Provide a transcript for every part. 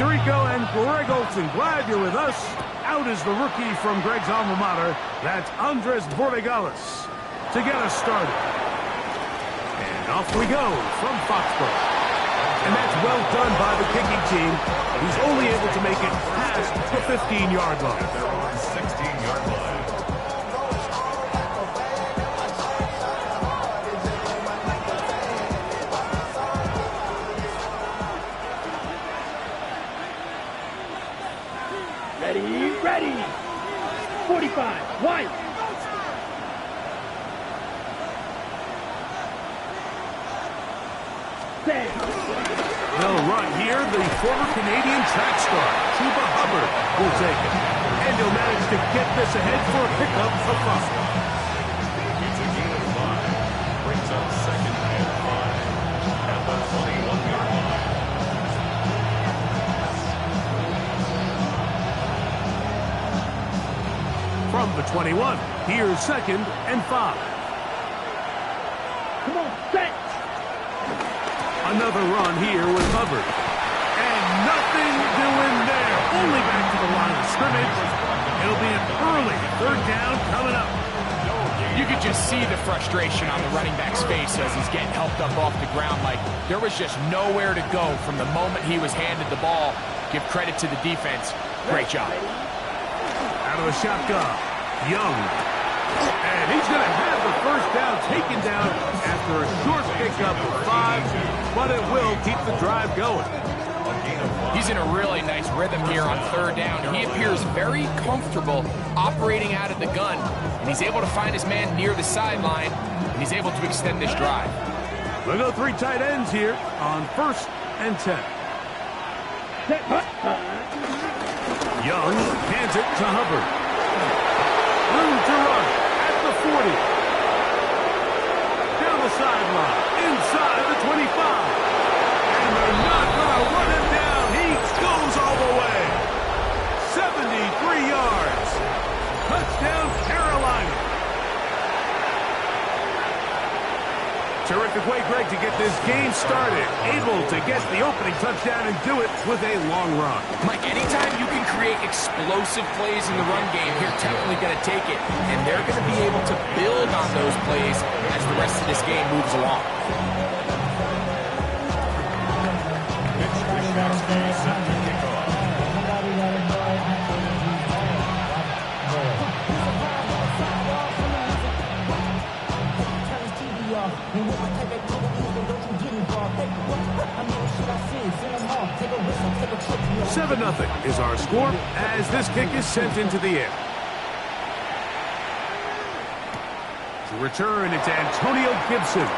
Tirico and Greg Olson, glad you're with us. Out is the rookie from Greg's alma mater. That's Andres Borregales to get us started. And off we go from Foxborough. And that's well done by the kicking team. He's only able to make it past the 15-yard line. They're on 16-yard line. Ready. 45, wide. They'll run here. The former Canadian track star, Chuba Hubbard, will take it. And he'll manage to get this ahead for a pickup of 5. It's a gain of 5. Brings up 2nd and 5 at the 21-yard line. From the 21, here's 2nd and 5. Come on, set. Another run here with Hubbard. And nothing doing there. Only back to the line of scrimmage. It'll be an early 3rd down coming up. You could just see the frustration on the running back's face as he's getting helped up off the ground. Like, there was just nowhere to go from the moment he was handed the ball. Give credit to the defense. Great job. Out of the shotgun, Young. And he's going to have the 1st down taken down after a short pickup of 5, but it will keep the drive going. He's in a really nice rhythm here on 3rd down. He appears very comfortable operating out of the gun, and he's able to find his man near the sideline, and he's able to extend this drive. We'll go 3 tight ends here on 1st and 10. Young hands it to Hubbard. Room to run at the 40. Down the sideline, inside the 25. And they're not going to run him down. He goes all the way. 73 yards. Touchdown, Carolina. Terrific way, Greg, to get this game started. Able to get the opening touchdown and do it with a long run. Mike, anytime you can create explosive plays in the run game, you're definitely going to take it. And they're going to be able to build on those plays as the rest of this game moves along. Seven 0 is our score as this kick is sent into the air. To return, it's Antonio Gibson.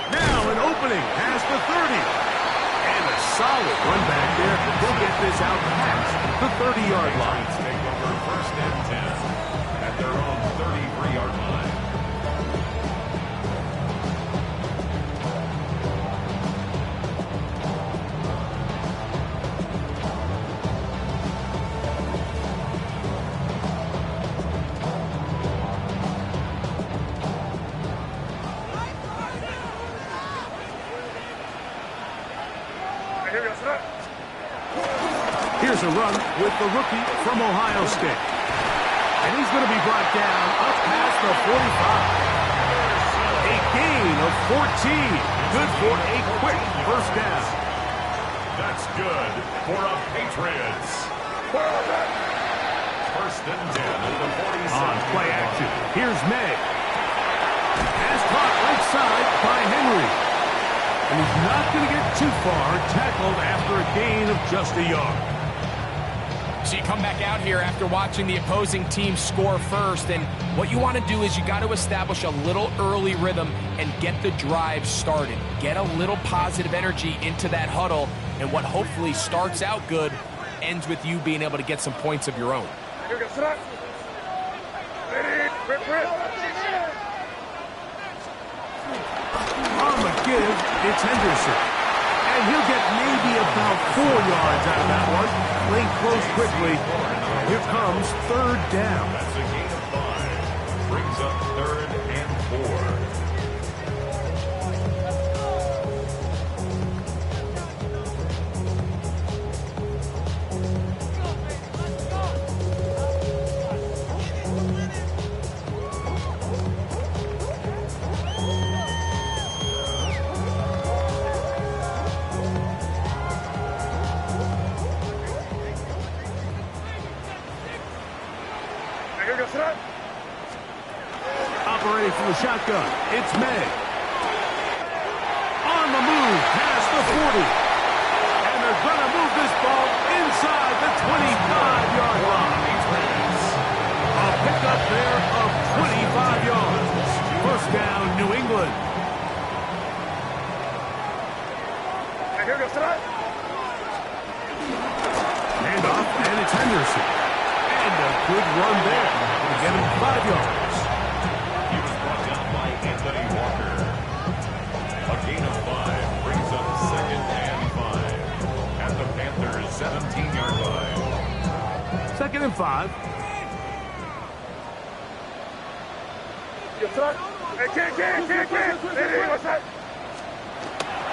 Now an opening past the 30. And a solid run back there. He'll get this out past the 30-yard line. Take over 1st and 10 at their own 33-yard line. Here's a run with the rookie from Ohio State. And he's going to be brought down up past the 45. A gain of 14. Good for a quick 1st down. That's good for a Patriots. 1st and 10 at the 47. On play action, here's May. Pass caught right side by Henry. And he's not going to get too far, tackled after a gain of just a yard. So you come back out here after watching the opposing team score first, and what you want to do is you got to establish a little early rhythm and get the drive started. Get a little positive energy into that huddle, and what hopefully starts out good ends with you being able to get some points of your own. On the give, it's Henderson. And he'll get maybe about 4 yards out of that one. Playing close quickly. Here comes 3rd down. That's a gain of 5. Brings up 3rd and 4. from the shotgun. It's May. On the move past the 40. And they're going to move this ball inside the 25-yard line. A pickup there of 25 yards. First down, New England. Handoff, and it's Henderson. And a good run there to get him 5 yards. He was brought down by Anthony Walker. A gain of 5 brings up second and 5 at the Panthers' 17-yard line. Second and 5.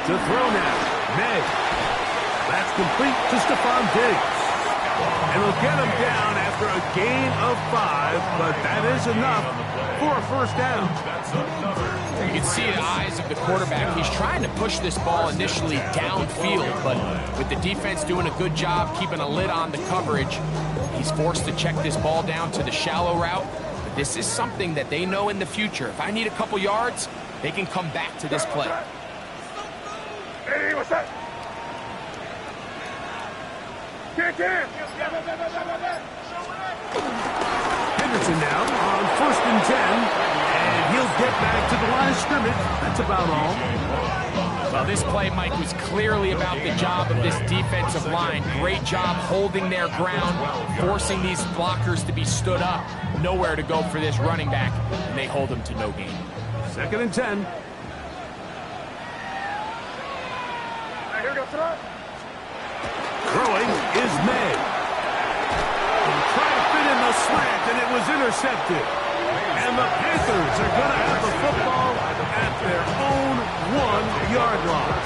To throw now. May. That's complete to Stephon Diggs. And they'll get him down after a gain of 5, but that is enough for a first down. You can see the eyes of the quarterback. He's trying to push this ball initially downfield, but with the defense doing a good job keeping a lid on the coverage, he's forced to check this ball down to the shallow route. But this is something that they know in the future. If I need a couple yards, they can come back to this play. Hey, what's that? Henderson now on 1st and 10, and he'll get back to the line of scrimmage. That's about all. Well, this play, Mike, was clearly about the job of this defensive line. Great job holding their ground, forcing these blockers to be stood up. Nowhere to go for this running back, and they hold him to no gain. 2nd and 10. Throwing is May. Trying to fit in the slant, and it was intercepted. And the Panthers are going to have the football at their own 1-yard line.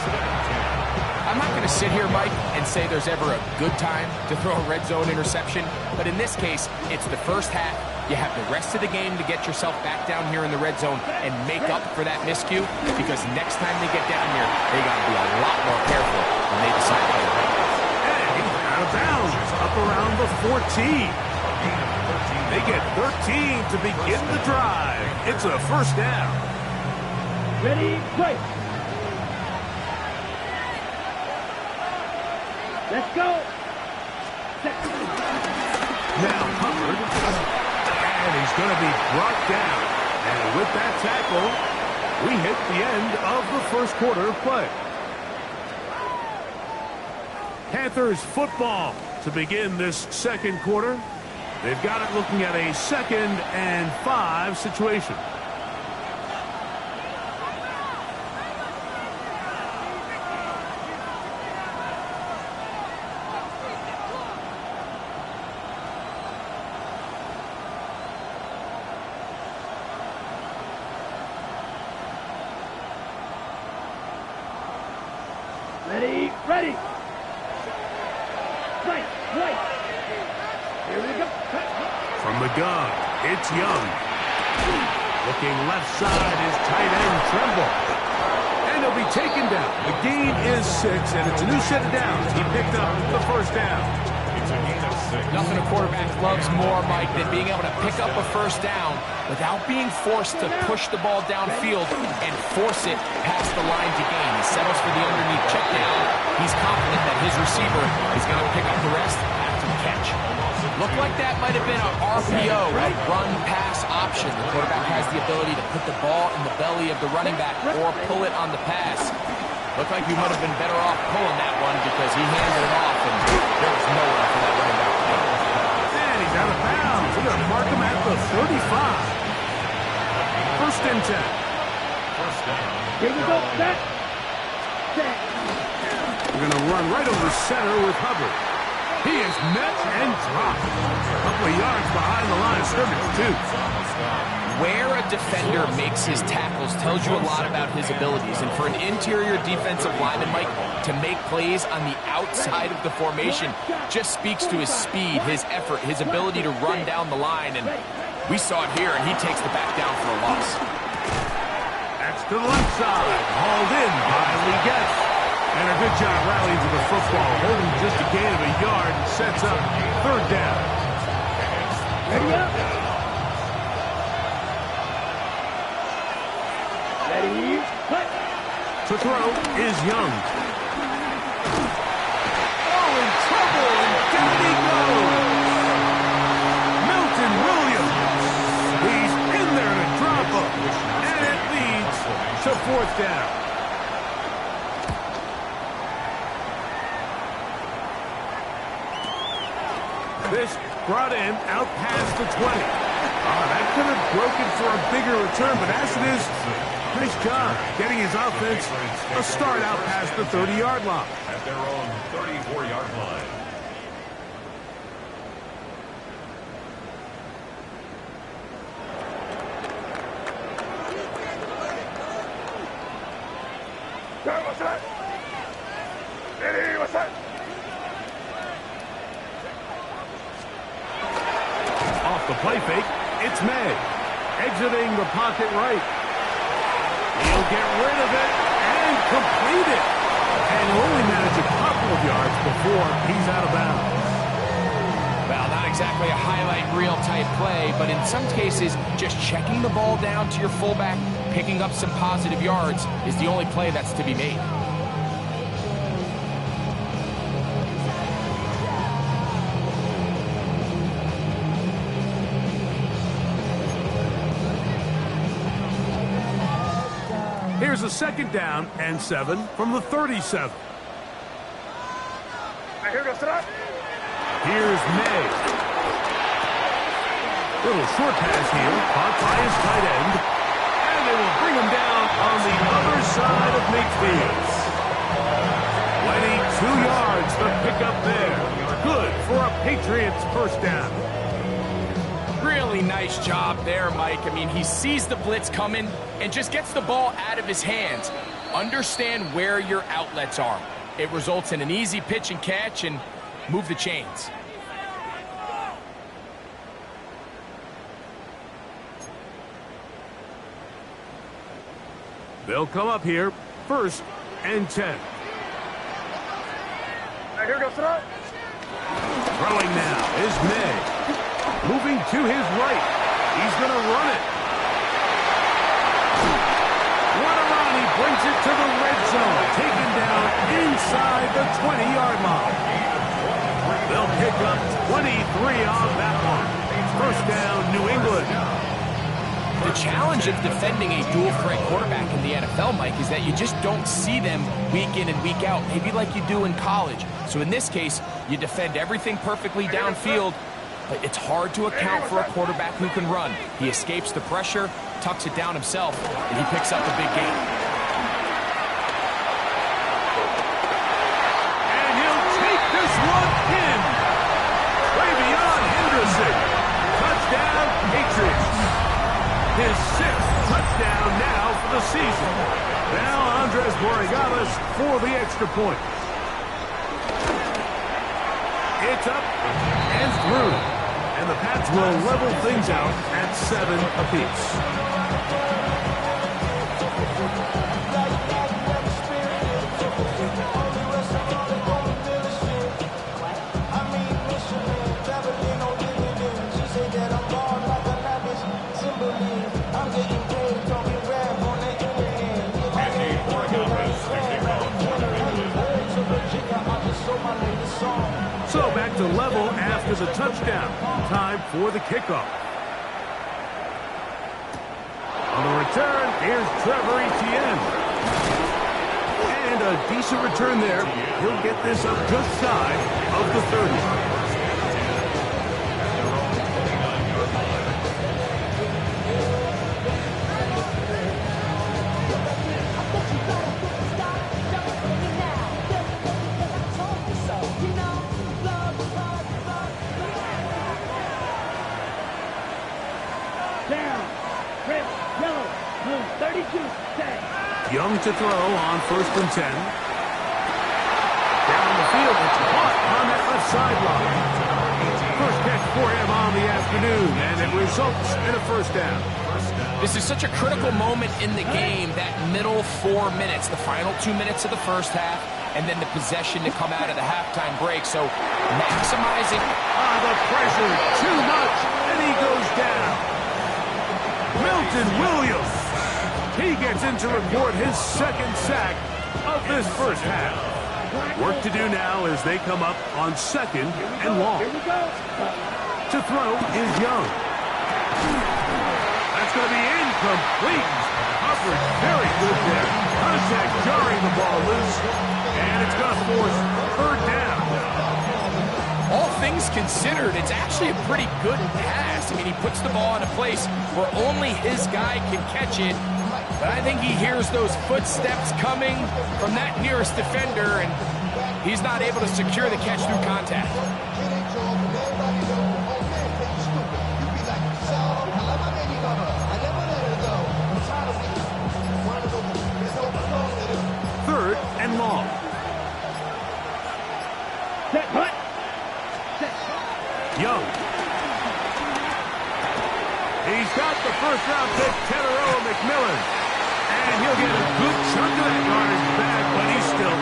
I'm not going to sit here, Mike, and say there's ever a good time to throw a red zone interception, but in this case, it's the first half. You have the rest of the game to get yourself back down here in the red zone and make up for that miscue, because next time they get down here, they got to be a lot more careful when they decide to play. And out of bounds, up around the 14. They get 13 to begin the drive. It's a first down. Ready, play. Let's go. Now Hubbard. And he's going to be brought down. And with that tackle, we hit the end of the first quarter of play. Panthers football to begin this second quarter. They've got it looking at a 2nd and 5 situation. Ready, ready. Right, right. Here we go. From the gun, it's Young. Looking left side is tight end Tremble. And he'll be taken down. The gain is 6, and it's a new set of downs. He picked up the first down. Nothing a quarterback loves more, Mike, than being able to pick up a first down without being forced to push the ball downfield and force it past the line to gain. He settles for the underneath check down. He's confident that his receiver is going to pick up the rest after the catch. Looked like that might have been an RPO, a run-pass option. The quarterback has the ability to put the ball in the belly of the running back or pull it on the pass. Looked like you might have been better off pulling that one because he handed it off, and there was nowhere for that running back to go. And he's out of bounds. They're going to mark him at the 35. 1st and 10. Here we go. Set. Set. We're going to run right over center with Hubbard. He is met and dropped. A couple of yards behind the line of scrimmage, too. Where a defender makes his tackles tells you a lot about his abilities. And for an interior defensive lineman, Mike, to make plays on the outside of the formation just speaks to his speed, his effort, his ability to run down the line. And we saw it here, and he takes the back down for a loss. That's to the left side. Hauled in by Lee Getz. And a good job rallying to the football, holding just a gain of a yard and sets up 3rd down. Ready up. Ready, cut. To throw is Young. Oh, in trouble, and down he goes. Milton Williams. He's in there to drop him, and it leads to fourth down. This brought in out past the 20. That could have broken for a bigger return, but as it is, nice job getting his offense a start out past the 30-yard line. At their own 34-yard line. Off the play fake, it's May. Exiting the pocket right. He'll get rid of it and complete it. And will only manage a couple of yards before he's out of bounds. Well, not exactly a highlight reel type play, but in some cases, just checking the ball down to your fullback, picking up some positive yards is the only play that's to be made. Here's a second down and 7 from the 37. Here's May. Little short pass here, caught by his tight end. And they will bring him down on the other side of midfield. 22 yards to pick up there. Good for a Patriots first down. Really nice job there, Mike. I mean, he sees the blitz coming and just gets the ball out of his hands. Understand where your outlets are. It results in an easy pitch and catch and move the chains. They'll come up here, 1st and 10. Here goes throw. Throwing now is May. Moving to his right. He's going to run it. What a run. He brings it to the red zone. Taken down inside the 20-yard line. They'll pick up 23 on that one. First down, New England. The challenge of defending a dual-threat quarterback in the NFL, Mike, is that you just don't see them week in and week out, maybe like you do in college. So in this case, you defend everything perfectly downfield, but it's hard to account for a quarterback who can run. He escapes the pressure, tucks it down himself, and he picks up a big gain. And he'll take this one in. Travion Henderson. Touchdown, Patriots. His 6th touchdown now for the season. Now Andres Borregales for the extra point. It's up and through. And the Pats will level things out at 7 apiece. So back to level after the touchdown. Time for the kickoff. On the return, here's Trevor Etienne. And a decent return there. He'll get this up just shy of the 30. Young to throw on 1st and 10. Down the field, it's caught on that left sideline. First catch for him on the afternoon, and it results in a first down. This is such a critical moment in the game, that middle 4 minutes, the final 2 minutes of the first half, and then the possession to come out of the halftime break. So maximizing. The pressure, too much, and he goes down. Milton Williams. He He gets in to record his second sack of this first half. Work to do now as they come up on second and long. To throw is Young. That's going to be incomplete. Coverage very good there. Contact jarring the ball loose. And it's going to force third down. All things considered, it's actually a pretty good pass. I mean, he puts the ball in a place where only his guy can catch it. But I think he hears those footsteps coming from that nearest defender, and he's not able to secure the catch through contact. Third and long. Set, punt. Young. He's got the first-round pick, Teteroa McMillan. And he'll get a good chunk of that yardage back, but he's still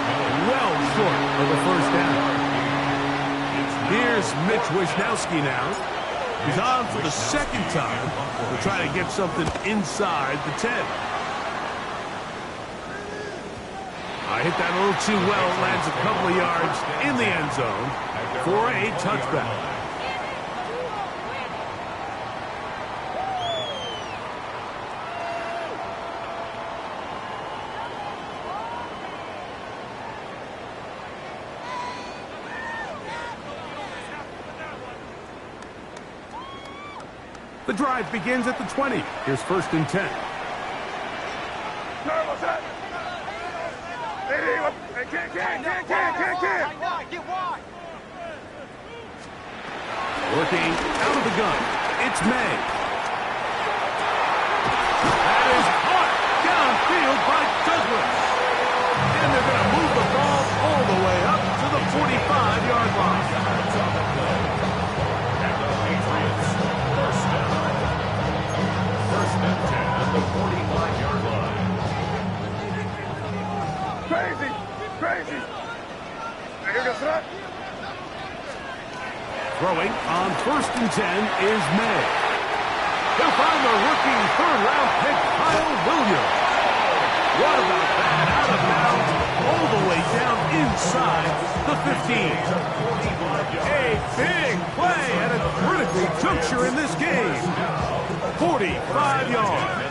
well short of the first down. Here's Mitch Wisnowski now. He's on for the second time to try to get something inside the 10. I hit that a little too well. Lands a couple of yards in the end zone for a touchback. The drive begins at the 20. Here's first and 10. Working out of the gun. It's May. That is caught downfield by Douglas. And they're going to move the ball all the way up to the 45-yard line. And the Patriots, first down. First and 10 at the 45-yard line. Crazy. Here goes that. Throwing on first and 10 is May. He'll find the rookie third-round pick, Kyle Williams. What about that? Out of bounds, all the way down inside the 15. A big play at a critical juncture in this game. 45 yards.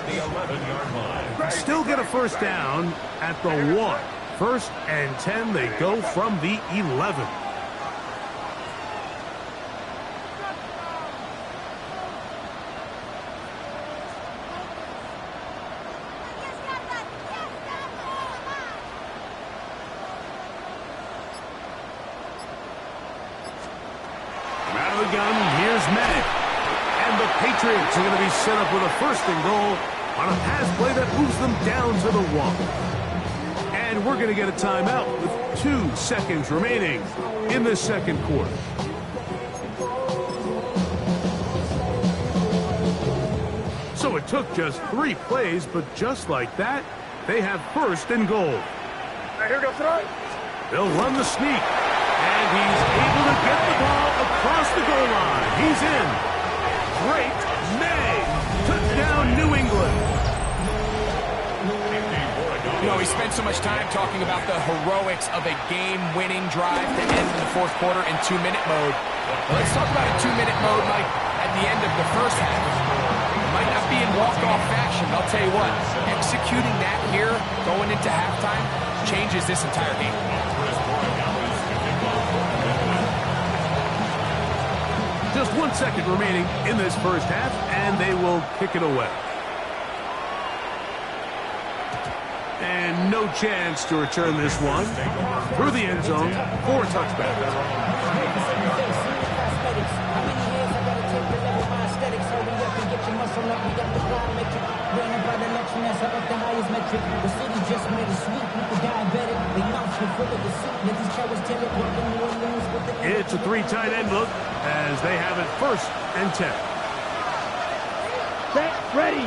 Still get a first down at the 1. First and 10, they go from the 11. Out of the gun, here's May. And the Patriots are going to be set up with a first and goal on a pass play that moves them down to the 1. And we're going to get a timeout with 2 seconds remaining in the second quarter. So it took just 3 plays, but just like that, they have first and goal. Here goes that. They'll run the sneak, and he's able to get the ball across the goal line. He's in. Great May. Touchdown, New England. You know, we spent so much time talking about the heroics of a game-winning drive to end the fourth quarter in 2-minute mode. Well, let's talk about a 2-minute mode, Mike, at the end of the first half. It might not be in walk-off fashion, but I'll tell you what, executing that here, going into halftime, changes this entire game. Just 1 second remaining in this first half, and they will kick it away. And no chance to return this one through the end zone for a touchback. It's a 3 tight end look as they have it first and 10. Set, ready.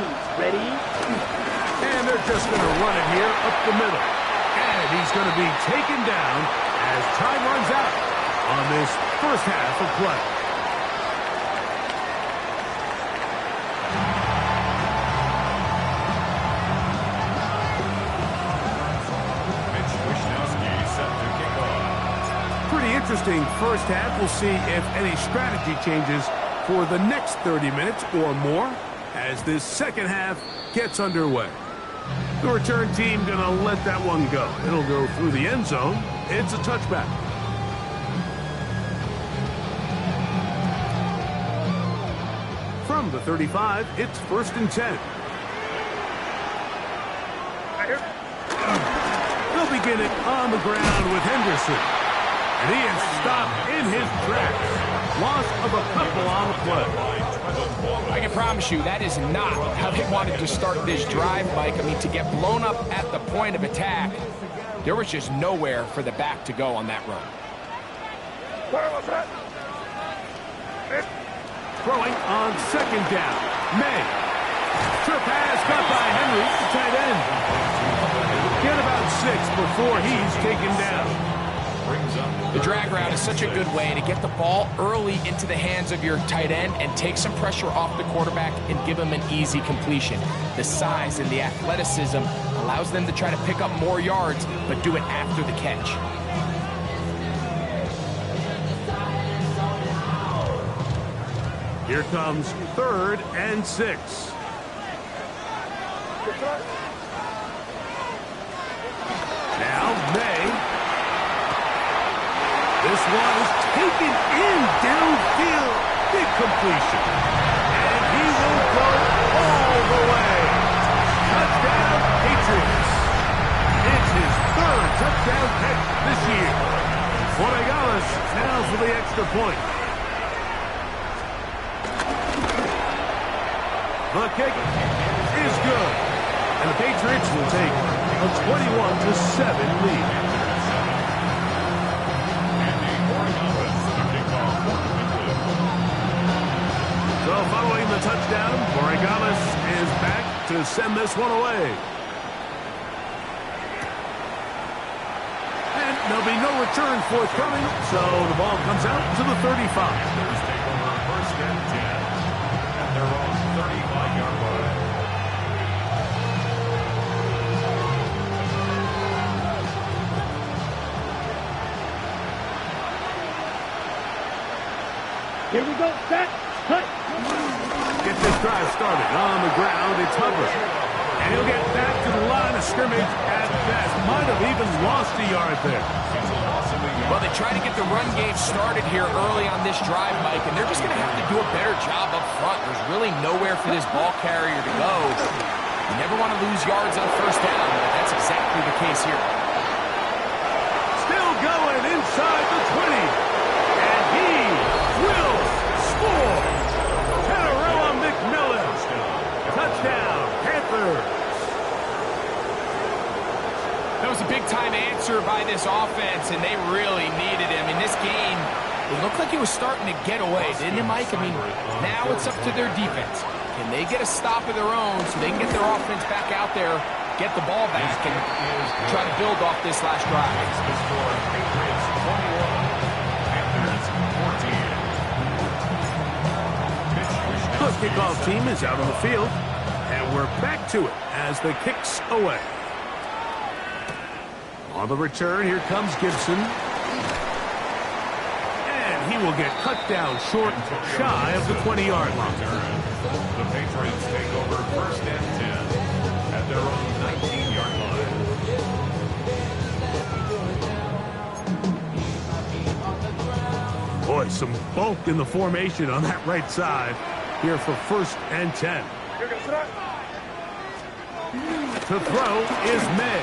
And they're just going to run it here up the middle. And he's going to be taken down as time runs out on this first half of play. interesting first half. We'll see if any strategy changes for the next 30 minutes or more as this second half gets underway. The return team going to let that one go. It'll go through the end zone. It's a touchback. From the 35, it's 1st and 10. They'll begin it on the ground with Henderson. And he is stopped in his tracks. Loss of a couple on the play. I can promise you that is not how they wanted to start this drive, Mike. I mean, to get blown up at the point of attack, there was just nowhere for the back to go on that run. Where was that? Throwing on 2nd down. May. Sure pass got by Henry, the tight end. Get about 6 before he's taken down. The drag route is such a good way to get the ball early into the hands of your tight end and take some pressure off the quarterback and give him an easy completion. The size and the athleticism allows them to try to pick up more yards, but do it after the catch. Here comes 3rd and 6. Now May. This one is taken in downfield. Big completion. And he will go all the way. Touchdown, Patriots. It's his 3rd touchdown catch this year. Borregales now for the extra point. The kick is good. And the Patriots will take a 21-7 lead. So following the touchdown, Borregales is back to send this one away. And there'll be no return forthcoming, so the ball comes out to the 35. Take over 1st and 10 at their own 35-yard line. Here we go. Set. Cut. Get this drive started on the ground. It's Hubbard. And he'll get back to the line of scrimmage at best. Might have even lost a yard there. Well, they try to get the run game started here early on this drive, Mike, and they're just going to have to do a better job up front. There's really nowhere for this ball carrier to go. You never want to lose yards on 1st down, but that's exactly the case here. Still going inside the 20. And he will score. Terrell McMillan. Touchdown, Panthers. That was a big-time answer by this offense, and they really needed him. In this game, it looked like he was starting to get away, didn't it, Mike? I mean, now it's up to their defense. Can they get a stop of their own so they can get their offense back out there, get the ball back, and try to build off this last drive? The score, Patriots 21, Panthers 14. The kickoff team is out on the field, and we're back to it as the kick's away. On the return, here comes Gibson. And he will get cut down short, shy of the 20-yard line. The Patriots take over 1st and 10 at their own 19-yard line. Boy, some bulk in the formation on that right side here for 1st and 10. To throw is May.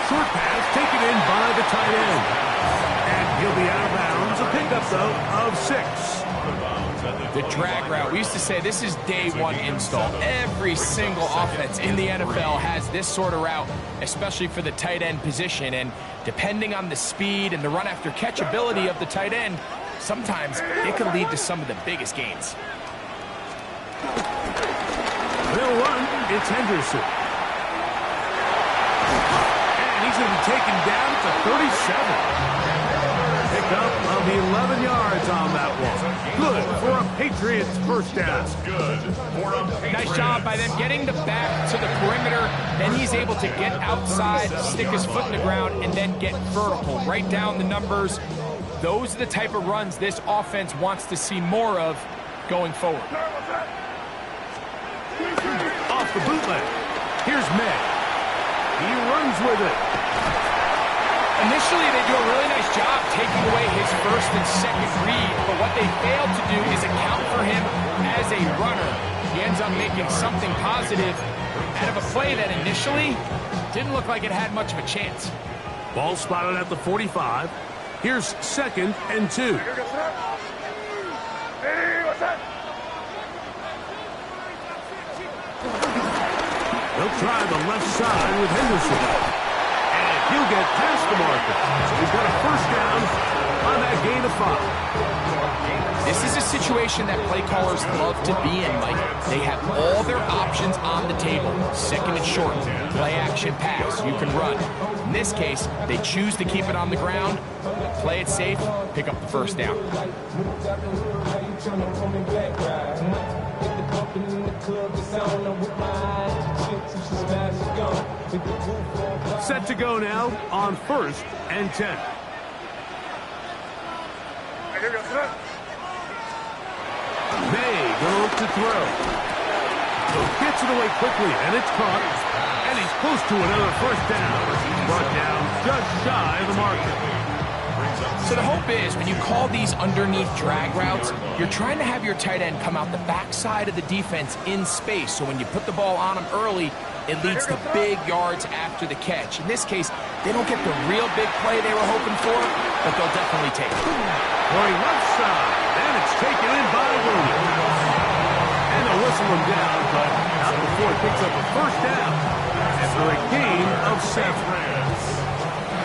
Short pass taken in by the tight end. And he'll be out of bounds. A pickup, though, of 6. The drag route. We used to say this is day one install. Every single offense in the NFL has this sort of route, especially for the tight end position. And depending on the speed and the run after catch ability of the tight end, sometimes it can lead to some of the biggest gains. They'll run. It's Henderson. And he's going to be taken down to 37. pickup of 11 yards on that one. Good for a Patriots first down. Good for a Nice job by them getting the back to the perimeter. Then he's able to get outside, stick his foot in the ground, and then get vertical. Write down the numbers. Those are the type of runs this offense wants to see more of going forward. Off the bootleg. Here's May. He runs with it. Initially, they do a really nice job taking away his first and second read, but what they failed to do is account for him as a runner. He ends up making something positive out of a play that initially didn't look like it had much of a chance. Ball spotted at the 45. Here's 2nd and 2. He'll try the left side with Henderson. And he'll get past the marker. He's got a first down on that gain of 5. This is a situation that play callers love to be in, Mike. They have all their options on the table. 2nd and short, play action pass, you can run. In this case, they choose to keep it on the ground, play it safe, pick up the first down. Set to go now on 1st and 10. May go to throw. So gets it away quickly, and it's caught. And he's close to another first down. Brought down just shy of the marker. So the hope is when you call these underneath drag routes, you're trying to have your tight end come out the backside of the defense in space. So when you put the ball on him early, it leads to big yards after the catch. In this case, they don't get the real big play they were hoping for, but they'll definitely take it. Going left side, and it's taken in by Williams. And they'll whistle him down, but not before it picks up a first down after a gain of 7.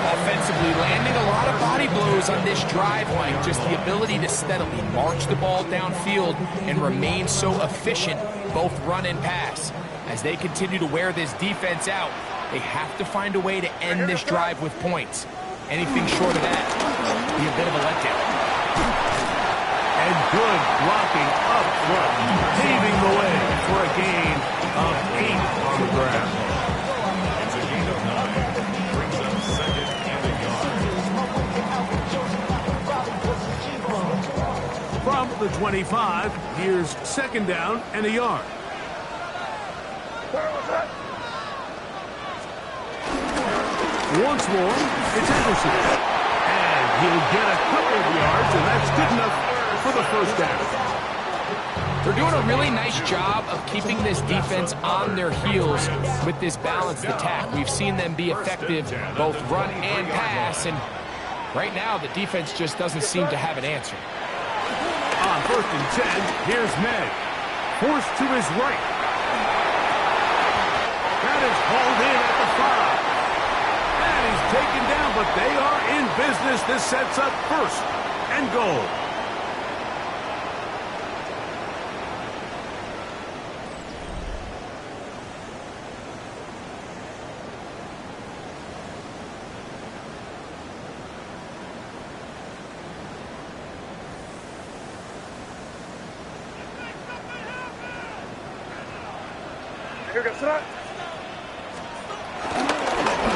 Offensively, landing a lot of body blows on this drive, Mike. Just the ability to steadily march the ball downfield and remain so efficient, both run and pass. As they continue to wear this defense out, they have to find a way to end this drive with points. Anything short of that would be a bit of a letdown. And good blocking up front, paving the way for a gain of 8 on the ground. It's a gain of 9. Brings up 2nd and a yard. From the 25, here's 2nd down and a yard. Once more, it's Henderson. And he'll get a couple of yards, and that's good enough for the first down. They're doing a really nice job of keeping this defense on their heels with this balanced attack. We've seen them be effective both run and pass, and right now the defense just doesn't seem to have an answer. On 1st and 10, here's May. Forced to his right. That is hauled in at the 5. And he's taken down, but they are in business. This sets up 1st and goal.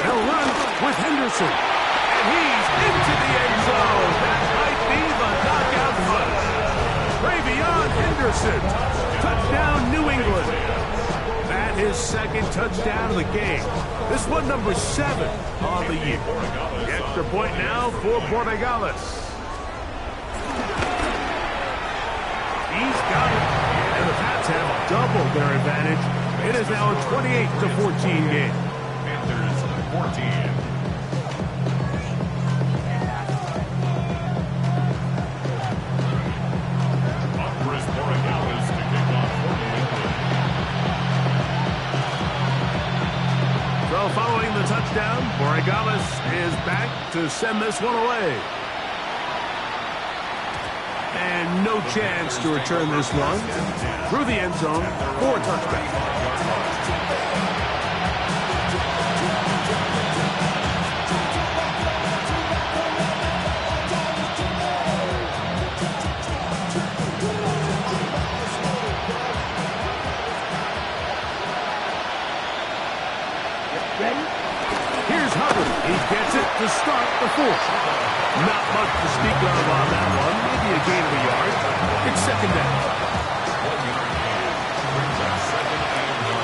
They'll run with Henderson. And he's into the end zone. That might be the knockout punch. Travion Henderson. Touchdown, New England. That is 2nd touchdown of the game. This one number 7 on the year. The extra point now for Borregales. He's got it. And the Pats have doubled their advantage. It is now a 28-14 game. Panthers 14. Andres Borregales to kick off for New England. So following the touchdown, Borregales is back to send this one away. And no chance to return this one through the end zone for a touchdown. Ready? Here's Hubbard. He gets it to start the fourth. Not much to speak of on that one. Maybe a gain of a yard. It's second down. 1 yard gain. Brings up second and 9.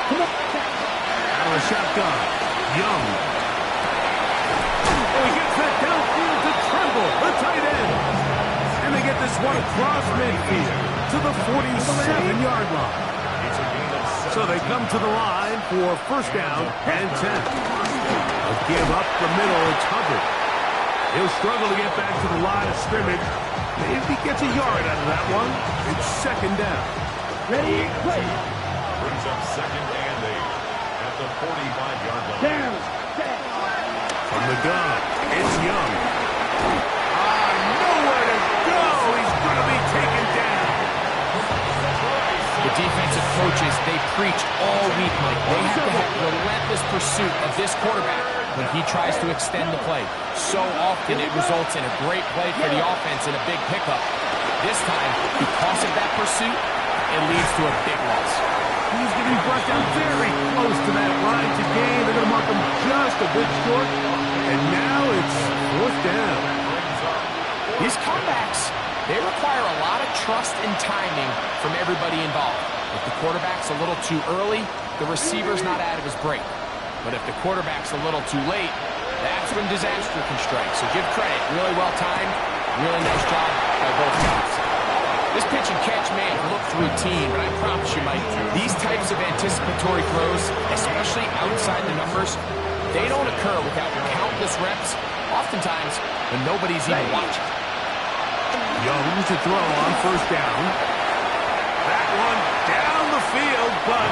Come on. Out of the shotgun. Young. Oh, he gets that downfield to Tremble, the tight end. And they get this one across midfield to the 47-yard line. It's a gain of 7. So they come to the line for first down and 10. A give up the middle, it's Hubbard. He'll struggle to get back to the line of scrimmage. Maybe he gets a yard out of that one. It's second down. Ready? Play. Brings up second and 8 at the 45-yard line. Down. From the gun, it's Young. Nowhere to go. He's going to be taken down. The defensive coaches, they preach all week, Mike. They have to have relentless pursuit of this quarterback when he tries to extend the play. So often it results in a great play for the offense and a big pickup. This time, because of that pursuit, it leads to a big loss. He's going to be brought down very close to that line to gain. They're going to mark him just a bit short. And now it's fourth down. These comebacks, they require a lot of trust and timing from everybody involved. If the quarterback's a little too early, the receiver's not out of his break. But if the quarterback's a little too late, that's when disaster can strike. So give credit. Really well timed. Really nice job by both guys. This pitch and catch may have looked routine, but I promise you, Mike, these types of anticipatory throws, especially outside the numbers, they don't occur without countless reps, oftentimes when nobody's even watching. Young to throw on first down. That one down the field, but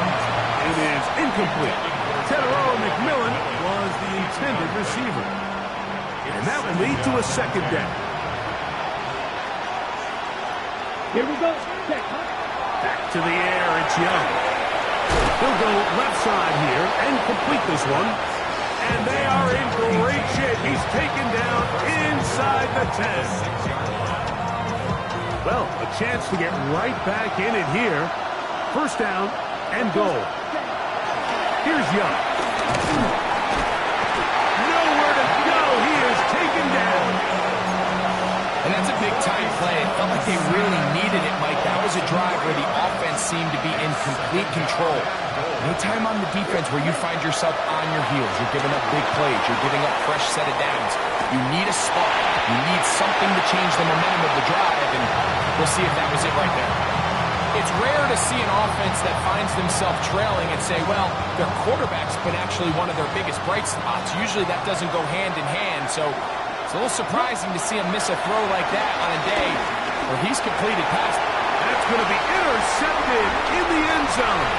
it is incomplete. Tedero McMillan was the intended receiver. And that will lead to a second down. Here we go. Back to the air, it's Young. He'll go left side here and complete this one. And they are in great shape. He's taken down inside the 10. Well, a chance to get right back in it here. First down and goal. Here's Young. Nowhere to go. He is taken down. And that's a big-time play. It felt like they really needed it, Mike. That was a drive where the offense seemed to be in complete control. Anytime on the defense where you find yourself on your heels, you're giving up big plays, you're giving up fresh set of downs, you need a spark. You need something to change the momentum of the drive, and we'll see if that was it right there. It's rare to see an offense that finds themselves trailing and say, well, their quarterback's been actually one of their biggest bright spots. Usually that doesn't go hand in hand, so it's a little surprising to see him miss a throw like that on a day where he's completed past. That's going to be intercepted in the end zone.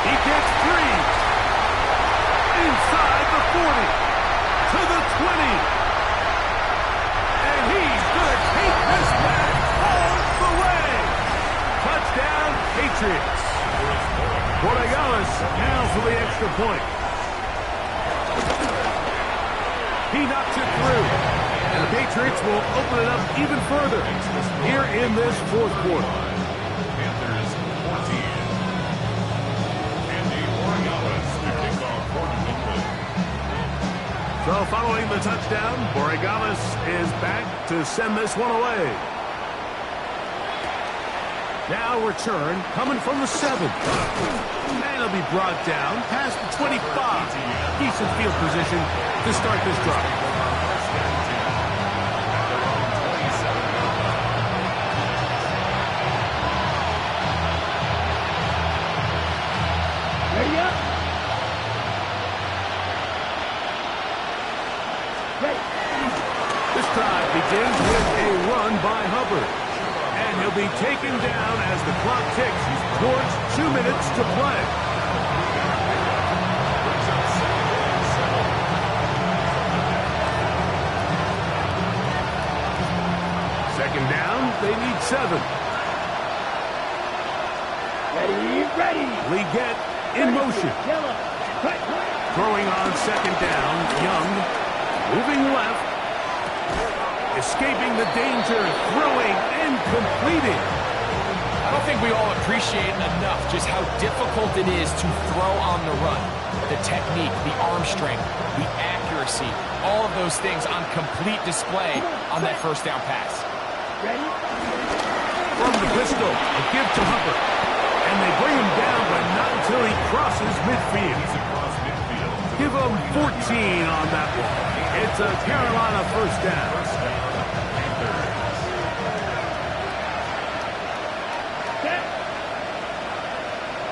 He gets 3 inside the 40 to the 20. And he's going to take this back all the way. Touchdown, Patriots. Borregales now for the extra point. He knocks it through. And the Patriots will open it up even further here in this fourth quarter. Panthers 14. Andy Borregales to kick off for New England. So following the touchdown, Borregales is back to send this one away. Now return coming from the 7. And he'll be brought down past the 25. Decent field position to start this drive. Ready up. Ready. This drive begins with a run by Hubbard. And he'll be taken down as the clock ticks towards 2 minutes to play. Second down, they need 7. Ready. Leggett in motion. Yellow. Right. Throwing on second down, Young moving left. Escaping the danger, throwing and completing. I don't think think we all appreciate enough just how difficult it is to throw on the run. The technique, the arm strength, the accuracy, all of those things on complete display on that first down pass. Ready? From the pistol, a give to Hubbard. And they bring him down, but not until he crosses midfield. He's across midfield. Give him 14 on that one. It's a Carolina first down. First down, Panthers. Set.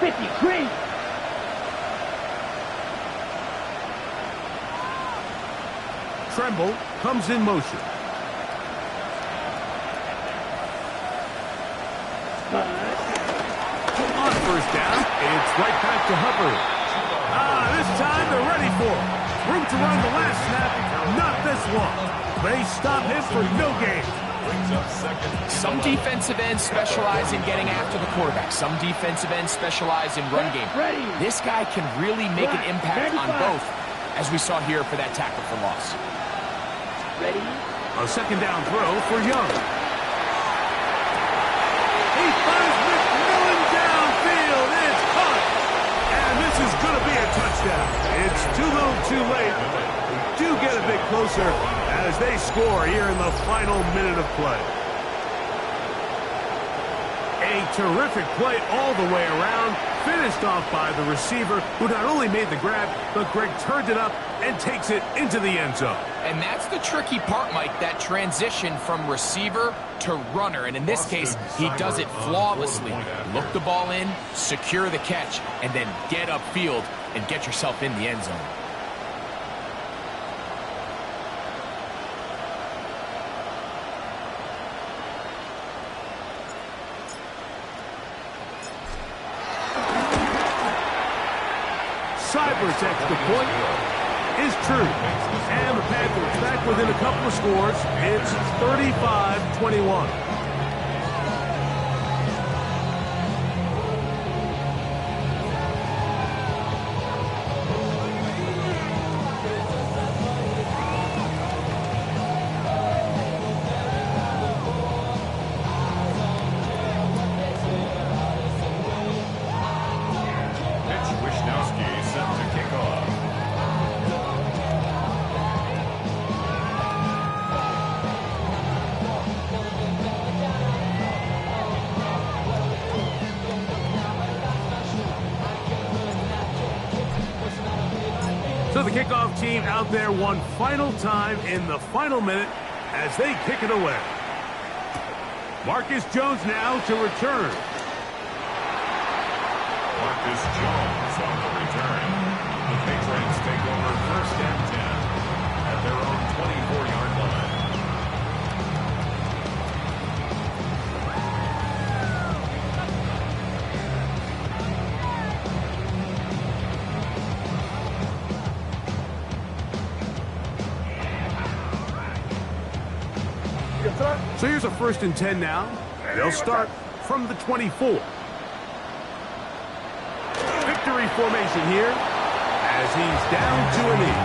53. Tremble comes in motion. On first down, it's right back to Hubbard. This time they're ready for it. Room to run the last snap, not this one. They stop him for no gain. Brings up second. Some defensive ends specialize in getting after the quarterback. Some defensive ends specialize in run game. Ready. This guy can really make an impact on both, as we saw here for that tackle for loss. Ready? A second down throw for Young. He finds McMillan downfield. It's caught. And this is going to be a touchdown. It's too little too late. Do get a bit closer as they score here in the final minute of play. A terrific play all the way around, finished off by the receiver, who not only made the grab, but Greg turned it up and takes it into the end zone. And that's the tricky part, Mike, that transition from receiver to runner. And in this case, he does it flawlessly. Look the ball in, secure the catch, and then get upfield and get yourself in the end zone. Cyber's extra point is true. And the Panthers back within a couple of scores. It's 35-21. So the kickoff team out there one final time in the final minute as they kick it away. Marcus Jones now to return. Marcus Jones on the return. The Patriots take over first and 10 at their own 24-yard line. So here's a first and 10 now. They'll start from the 24. Victory formation here as he's down to a knee.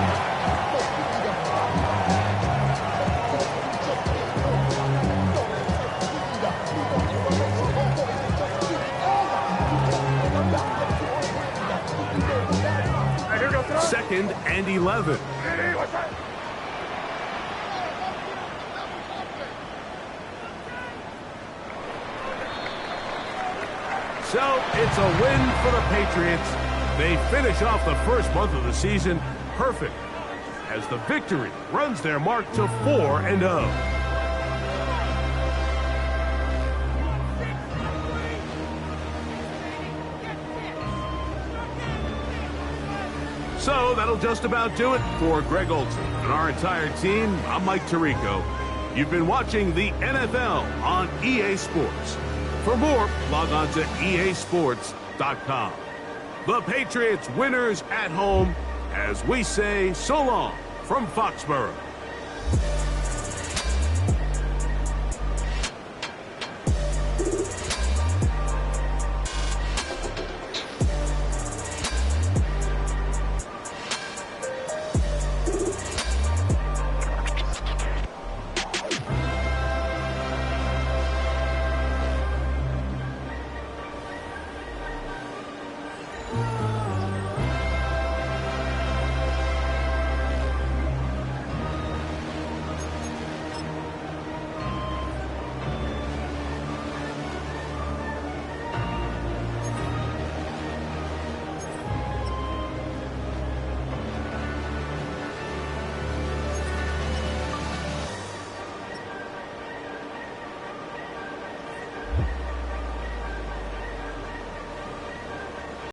Second and 11. So it's a win for the Patriots. They finish off the first month of the season perfect as the victory runs their mark to 4-0. So that'll just about do it for Greg Olson and our entire team. I'm Mike Tirico. You've been watching the NFL on EA Sports. For more, log on to easports.com. The Patriots winners at home as we say so long from Foxborough.